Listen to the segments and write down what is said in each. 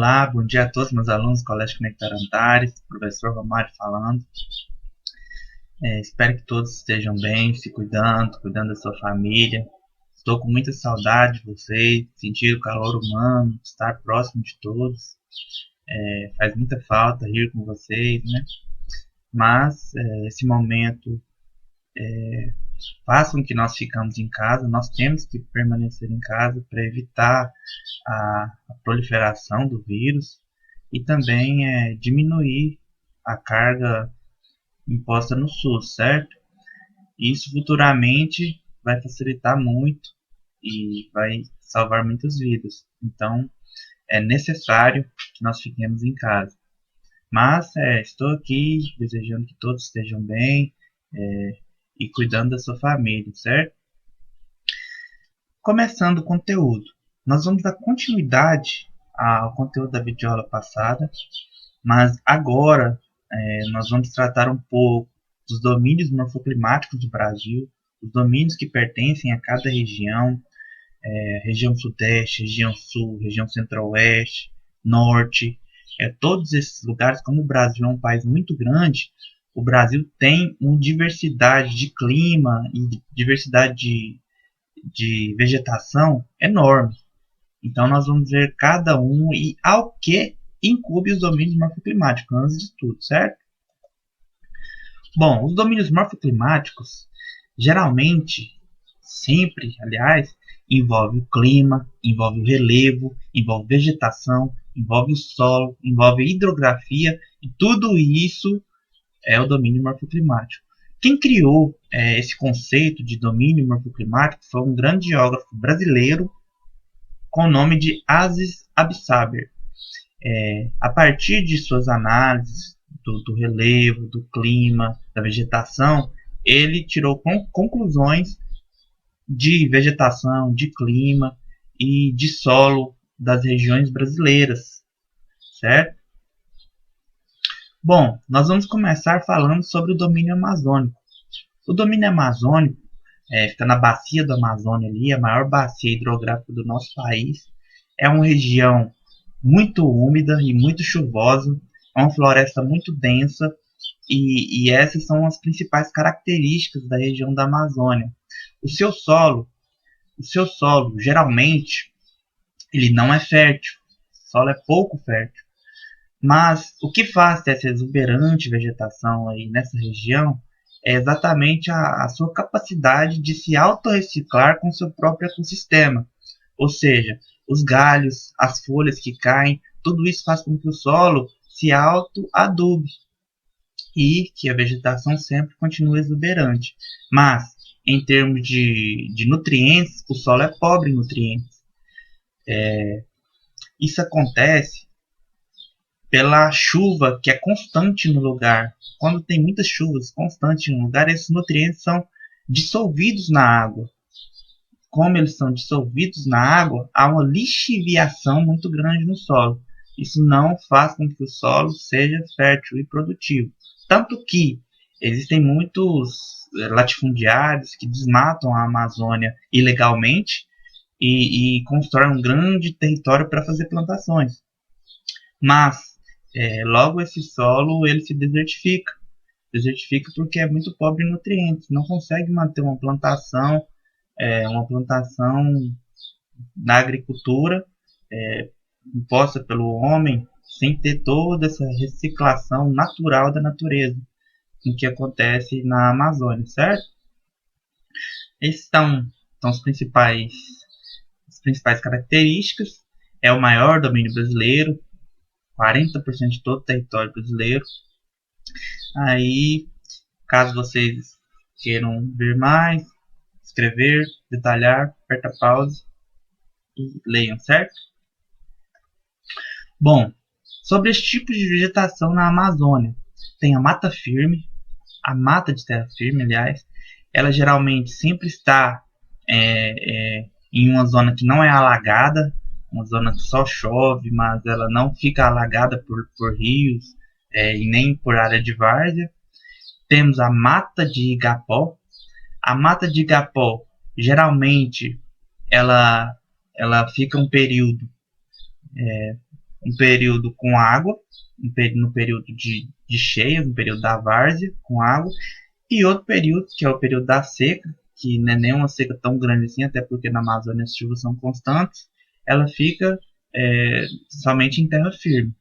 Olá, bom dia a todos meus alunos do Colégio Conectar Antares, professor Romário falando. Espero que todos estejam bem, se cuidando da sua família. Estou com muita saudade de vocês, sentir o calor humano, estar próximo de todos. Faz muita falta rir com vocês, né? Mas esse momento faz com que nós ficamos em casa, nós temos que permanecer em casa para evitar a proliferação do vírus e também diminuir a carga imposta no SUS, certo? Isso futuramente vai facilitar muito e vai salvar muitas vidas. Então, é necessário que nós fiquemos em casa. Mas estou aqui desejando que todos estejam bem e cuidando da sua família, certo? Começando o conteúdo. Nós vamos dar continuidade ao conteúdo da videoaula passada, mas agora nós vamos tratar um pouco dos domínios morfoclimáticos do Brasil, os domínios que pertencem a cada região, região sudeste, região sul, região centro-oeste, norte, todos esses lugares. Como o Brasil é um país muito grande, o Brasil tem uma diversidade de clima e diversidade de vegetação enorme. Então nós vamos ver cada um e ao que incube os domínios morfoclimáticos antes de tudo, certo? Bom, os domínios morfoclimáticos geralmente, sempre, aliás, envolve o clima, envolve o relevo, envolve vegetação, envolve o solo, envolve a hidrografia, e tudo isso é o domínio morfoclimático. Quem criou esse conceito de domínio morfoclimático foi um grande geógrafo brasileiro com o nome de Aziz Absaber. A partir de suas análises do relevo, do clima, da vegetação, ele tirou conclusões de vegetação, de clima e de solo das regiões brasileiras, certo? Bom, nós vamos começar falando sobre o domínio amazônico. O domínio amazônico fica na bacia do Amazônia ali, a maior bacia hidrográfica do nosso país. É uma região muito úmida e muito chuvosa, é uma floresta muito densa e essas são as principais características da região da Amazônia. O seu solo geralmente ele não é fértil, o solo é pouco fértil. Mas o que faz essa exuberante vegetação aí nessa região é exatamente a sua capacidade de se autorreciclar com seu próprio ecossistema. Ou seja, os galhos, as folhas que caem, tudo isso faz com que o solo se auto-adube e que a vegetação sempre continue exuberante. Mas, em termos de nutrientes, o solo é pobre em nutrientes. Isso acontece pela chuva que é constante no lugar. Quando tem muitas chuvas constantes no lugar, esses nutrientes são dissolvidos na água. Como eles são dissolvidos na água, há uma lixiviação muito grande no solo. Isso não faz com que o solo seja fértil e produtivo. Tanto que existem muitos latifundiários que desmatam a Amazônia ilegalmente e constroem um grande território para fazer plantações. Mas logo esse solo ele se desertifica porque é muito pobre em nutrientes, não consegue manter uma plantação na agricultura imposta pelo homem sem ter toda essa reciclação natural da natureza, o que acontece na Amazônia, certo? Esses são as principais características. É o maior domínio brasileiro, 40% de todo o território brasileiro. Aí, caso vocês queiram ver mais, escrever, detalhar, aperta pause e leiam, certo? Bom, sobre os tipos de vegetação na Amazônia, tem a mata firme, a mata de terra firme, aliás, ela geralmente sempre está em uma zona que não é alagada, uma zona que só chove, mas ela não fica alagada por rios e nem por área de várzea. Temos a mata de igapó. A mata de igapó, geralmente, ela fica um período um período com água, no período de cheias, no período da várzea, com água, e outro período, que é o período da seca, que não é nem uma seca tão grande assim, até porque na Amazônia as chuvas são constantes, ela fica somente em terra firme.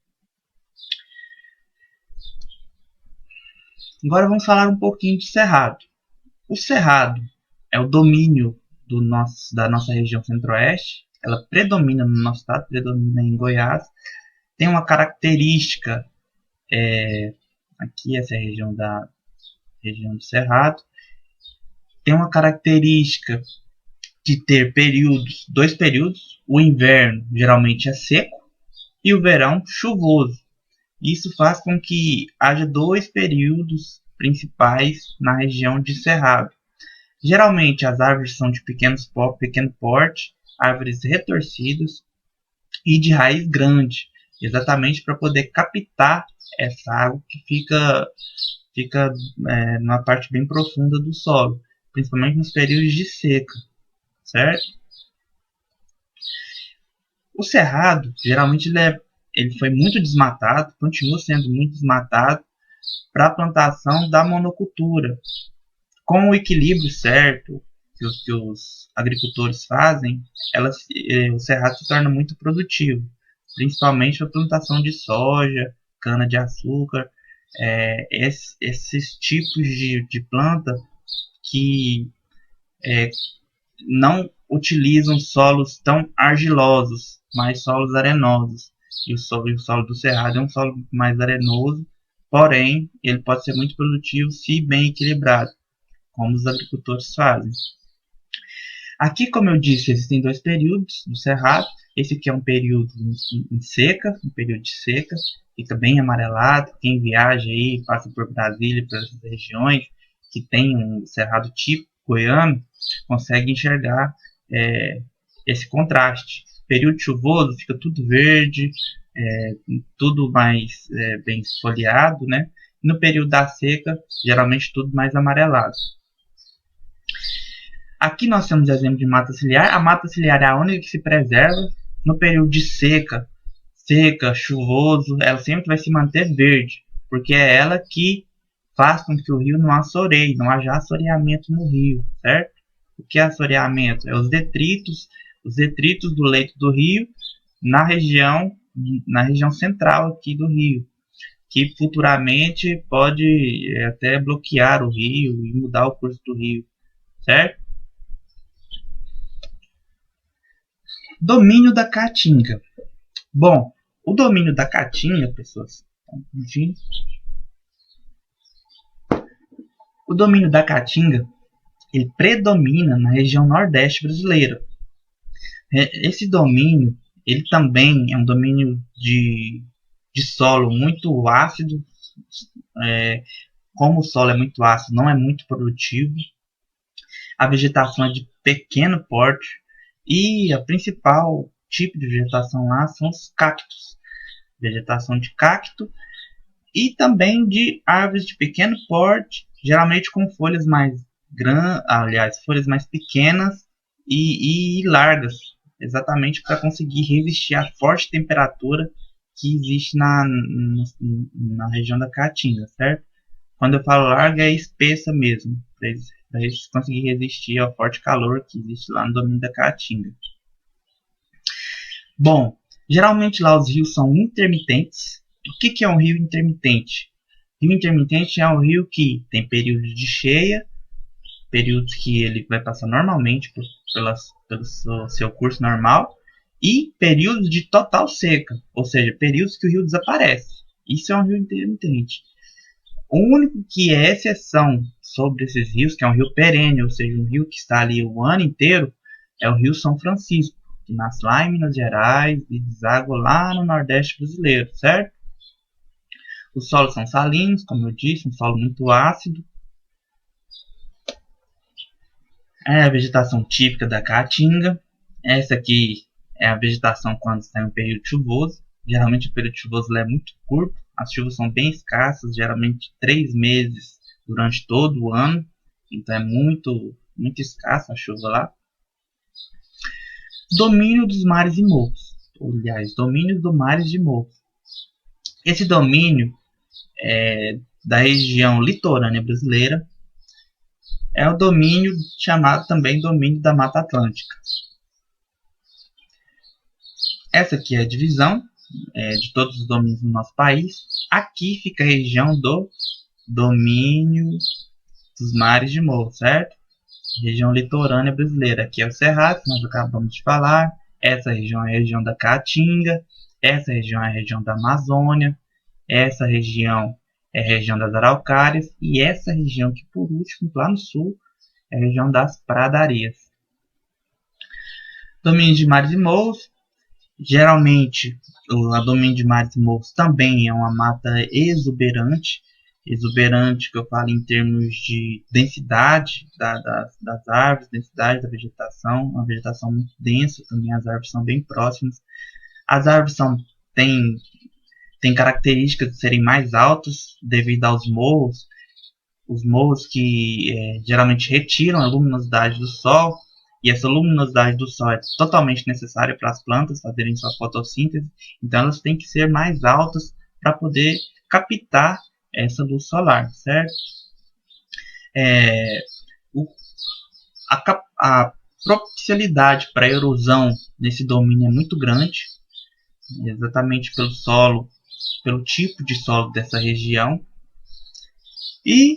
Agora vamos falar um pouquinho de cerrado. O cerrado é o domínio da nossa região centro-oeste, ela predomina no nosso estado, predomina em Goiás, tem uma característica, aqui essa é a região do cerrado, tem uma característica de ter dois períodos, o inverno geralmente é seco e o verão chuvoso. Isso faz com que haja dois períodos principais na região de cerrado. Geralmente as árvores são de pequeno porte, árvores retorcidas e de raiz grande, exatamente para poder captar essa água que fica numa parte bem profunda do solo, principalmente nos períodos de seca, certo? O cerrado, geralmente ele foi muito desmatado, continua sendo muito desmatado para a plantação da monocultura. Com o equilíbrio certo que os agricultores fazem, o cerrado se torna muito produtivo, principalmente para a plantação de soja, cana-de-açúcar, esses tipos de planta que não utilizam solos tão argilosos, mas solos arenosos. E o solo do cerrado é um solo mais arenoso, porém ele pode ser muito produtivo se bem equilibrado, como os agricultores fazem. Aqui, como eu disse, existem dois períodos do cerrado. Esse aqui é um período em seca, um período de seca, fica bem amarelado. Quem viaja aí, passa por Brasília, por essas regiões que tem um cerrado típico goiano, consegue enxergar esse contraste. Período chuvoso, fica tudo verde, tudo mais bem esfoliado, né? No período da seca, geralmente tudo mais amarelado. Aqui nós temos exemplo de mata ciliar. A mata ciliar é a única que se preserva no período de seca, chuvoso, ela sempre vai se manter verde, porque é ela que faz com que o rio não assoreie, não haja assoreamento no rio, certo? O que é assoreamento? É os detritos do leito do rio na região central aqui do rio, que futuramente pode até bloquear o rio e mudar o curso do rio, certo? Domínio da caatinga. Bom, o domínio da caatinga, pessoas, o domínio da caatinga, ele predomina na região nordeste brasileira. Esse domínio, ele também é um domínio de solo muito ácido. Como o solo é muito ácido, não é muito produtivo. A vegetação é de pequeno porte e a principal tipo de vegetação lá são os cactos. Vegetação de cacto e também de árvores de pequeno porte, geralmente com folhas mais folhas mais pequenas e largas, exatamente para conseguir resistir à forte temperatura que existe na região da caatinga, certo? Quando eu falo larga, é espessa mesmo, para eles conseguirem resistir ao forte calor que existe lá no domínio da caatinga. Bom, geralmente lá os rios são intermitentes. O que é um rio intermitente? Rio intermitente é um rio que tem períodos de cheia, períodos que ele vai passar normalmente pelo seu curso normal, e períodos de total seca, ou seja, períodos que o rio desaparece. Isso é um rio intermitente. O único que é exceção sobre esses rios, que é um rio perene, ou seja, um rio que está ali o ano inteiro, é o Rio São Francisco, que nasce lá em Minas Gerais e deságua lá no Nordeste brasileiro, certo? Os solos são salinos, como eu disse, um solo muito ácido. É a vegetação típica da caatinga. Essa aqui é a vegetação quando está em um período chuvoso. Geralmente o período chuvoso é muito curto, as chuvas são bem escassas, geralmente 3 meses durante todo o ano, então é muito escassa a chuva lá. Domínio dos mares e morros. aliás, domínios do mares de morros. Esse domínio da região litorânea brasileira é o domínio chamado também domínio da Mata Atlântica. Essa aqui é a divisão de todos os domínios do nosso país. Aqui fica a região do domínio dos mares de morro, certo? Região litorânea brasileira. Aqui é o Cerrado, que nós acabamos de falar. Essa região é a região da Caatinga. Essa região é a região da Amazônia. Essa região é a região das Araucárias. E essa região que, por último, lá no sul, é a região das Pradarias. Domínio de mares e morros. Geralmente, o domínio de mares e morros também é uma mata exuberante. Exuberante que eu falo em termos de densidade das árvores, densidade da vegetação, uma vegetação muito densa, também as árvores são bem próximas. As árvores têm características de serem mais altas devido aos morros, os morros que geralmente retiram a luminosidade do sol, e essa luminosidade do sol é totalmente necessária para as plantas fazerem sua fotossíntese, então elas têm que ser mais altas para poder captar essa luz solar, certo? A propicialidade para a erosão nesse domínio é muito grande, exatamente pelo solo, pelo tipo de solo dessa região, e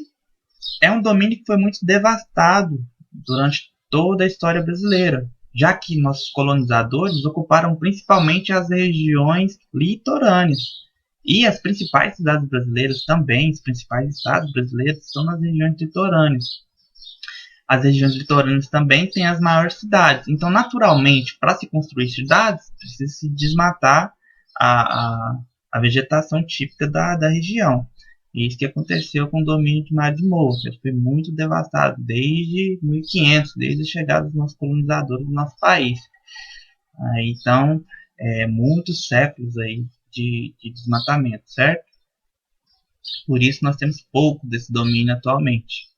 é um domínio que foi muito devastado durante toda a história brasileira, já que nossos colonizadores ocuparam principalmente as regiões litorâneas. E as principais cidades brasileiras também, os principais estados brasileiros estão nas regiões litorâneas. As regiões litorâneas também têm as maiores cidades. Então, naturalmente, para se construir cidades, precisa se desmatar a vegetação típica da região. E isso que aconteceu com o domínio de mares de morros. Ele foi muito devastado desde 1500, desde a chegada dos nossos colonizadores no nosso país. Então, muitos séculos aí de desmatamento, certo? Por isso nós temos pouco desse domínio atualmente.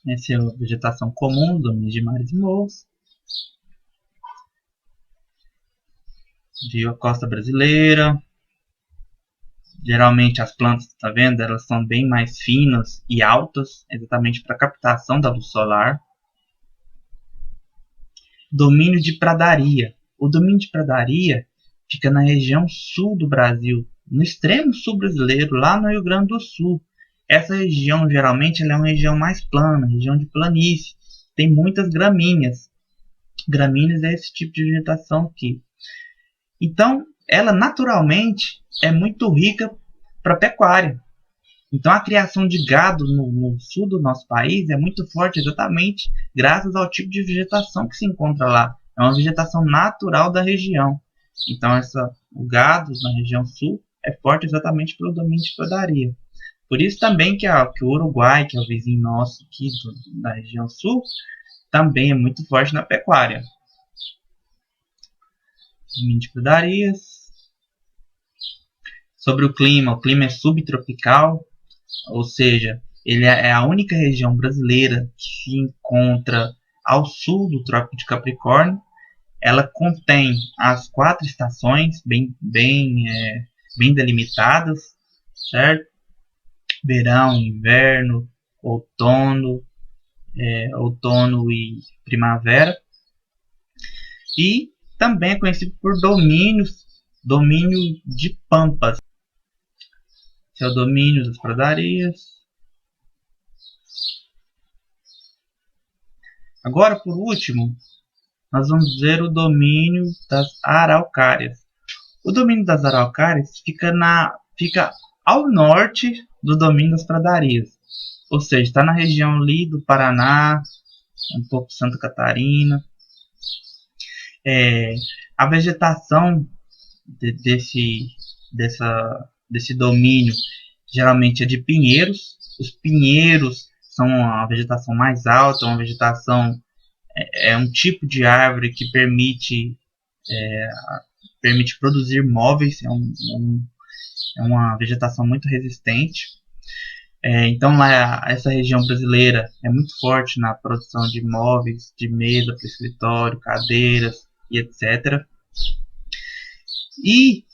Essa é a vegetação comum, domínio de mares e morros. Viu a costa brasileira. Geralmente as plantas, tá vendo? Elas são bem mais finas e altas, exatamente para captação da luz solar. Domínio de pradaria. O domínio de pradaria fica na região sul do Brasil, no extremo sul brasileiro, lá no Rio Grande do Sul. Essa região, geralmente, ela é uma região mais plana, região de planície. Tem muitas gramíneas. Gramíneas é esse tipo de vegetação aqui. Então, ela naturalmente é muito rica para pecuária. Então, a criação de gado no sul do nosso país é muito forte exatamente graças ao tipo de vegetação que se encontra lá. É uma vegetação natural da região. Então, o gado na região sul é forte exatamente pelo domínio de pradaria. Por isso também que o Uruguai, que é o vizinho nosso aqui da região sul, também é muito forte na pecuária. Domínio de pradarias. Sobre o clima é subtropical, ou seja, ele é a única região brasileira que se encontra ao sul do Trópico de Capricórnio. Ela contém as 4 estações bem delimitadas, certo? Verão, inverno, outono e primavera. E também é conhecido por domínio de pampas. Esse é o domínio das pradarias. Agora, por último, nós vamos ver o domínio das araucárias. O domínio das araucárias fica ao norte do domínio das pradarias. Ou seja, está na região ali do Paraná, um pouco de Santa Catarina. A vegetação desse domínio geralmente é de pinheiros. Os pinheiros são a vegetação mais alta, uma vegetação é um tipo de árvore que permite produzir móveis, é uma vegetação muito resistente. Então lá essa região brasileira é muito forte na produção de móveis, de mesa para escritório, cadeiras e etc. E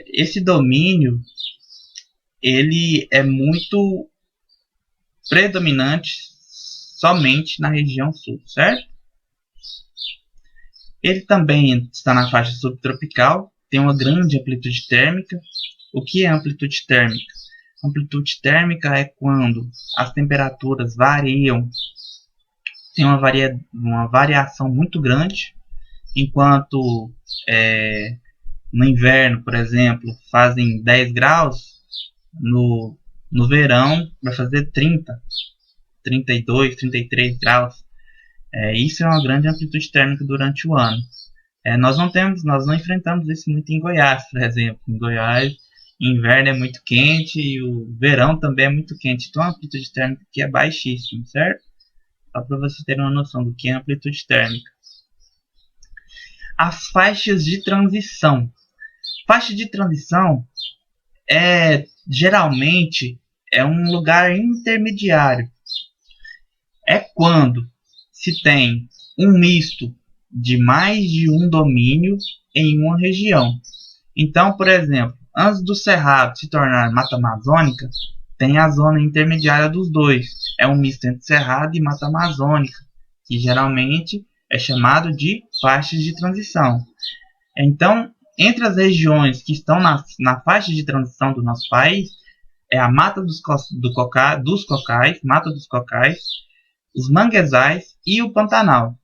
esse domínio ele é muito predominante somente na região sul, certo? Ele também está na faixa subtropical, tem uma grande amplitude térmica. O que é amplitude térmica? Amplitude térmica é quando as temperaturas variam, tem uma variação muito grande, enquanto no inverno, por exemplo, fazem 10 graus, no verão vai fazer 30, 32, 33 graus. Isso é uma grande amplitude térmica durante o ano. Nós não enfrentamos isso muito em Goiás, por exemplo. Em Goiás, inverno é muito quente e o verão também é muito quente. Então a amplitude térmica aqui é baixíssima, certo? Só para vocês terem uma noção do que é amplitude térmica. As faixas de transição. Faixa de transição geralmente é um lugar intermediário. É quando se tem um misto de mais de um domínio em uma região. Então, por exemplo, antes do Cerrado se tornar Mata Amazônica, tem a zona intermediária dos dois. É um misto entre Cerrado e Mata Amazônica, que geralmente é chamado de faixas de transição. Então, entre as regiões que estão na faixa de transição do nosso país, é a Mata dos Cocais, Mata dos Cocais, os manguezais e o Pantanal.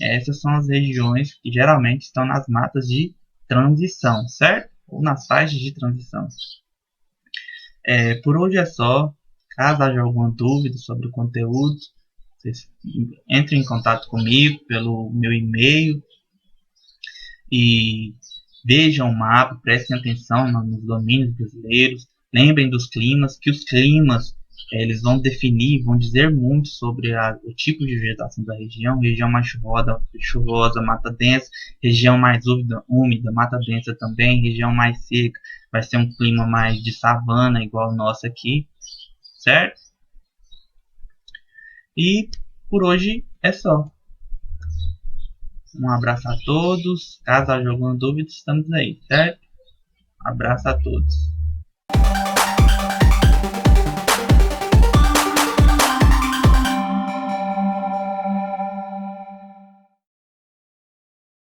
Essas são as regiões que geralmente estão nas matas de transição, certo? Ou nas faixas de transição. Por hoje é só. Caso haja alguma dúvida sobre o conteúdo, vocês entrem em contato comigo pelo meu e-mail e vejam o mapa, prestem atenção nos domínios brasileiros, lembrem dos climas, que os climas eles vão definir, vão dizer muito sobre o tipo de vegetação da região. Região mais chuvosa, mata densa. Região mais úmida, mata densa também. Região mais seca, vai ser um clima mais de savana, igual o nosso aqui, certo? E por hoje é só. Um abraço a todos. Caso haja alguma dúvida, estamos aí, certo? Abraço a todos.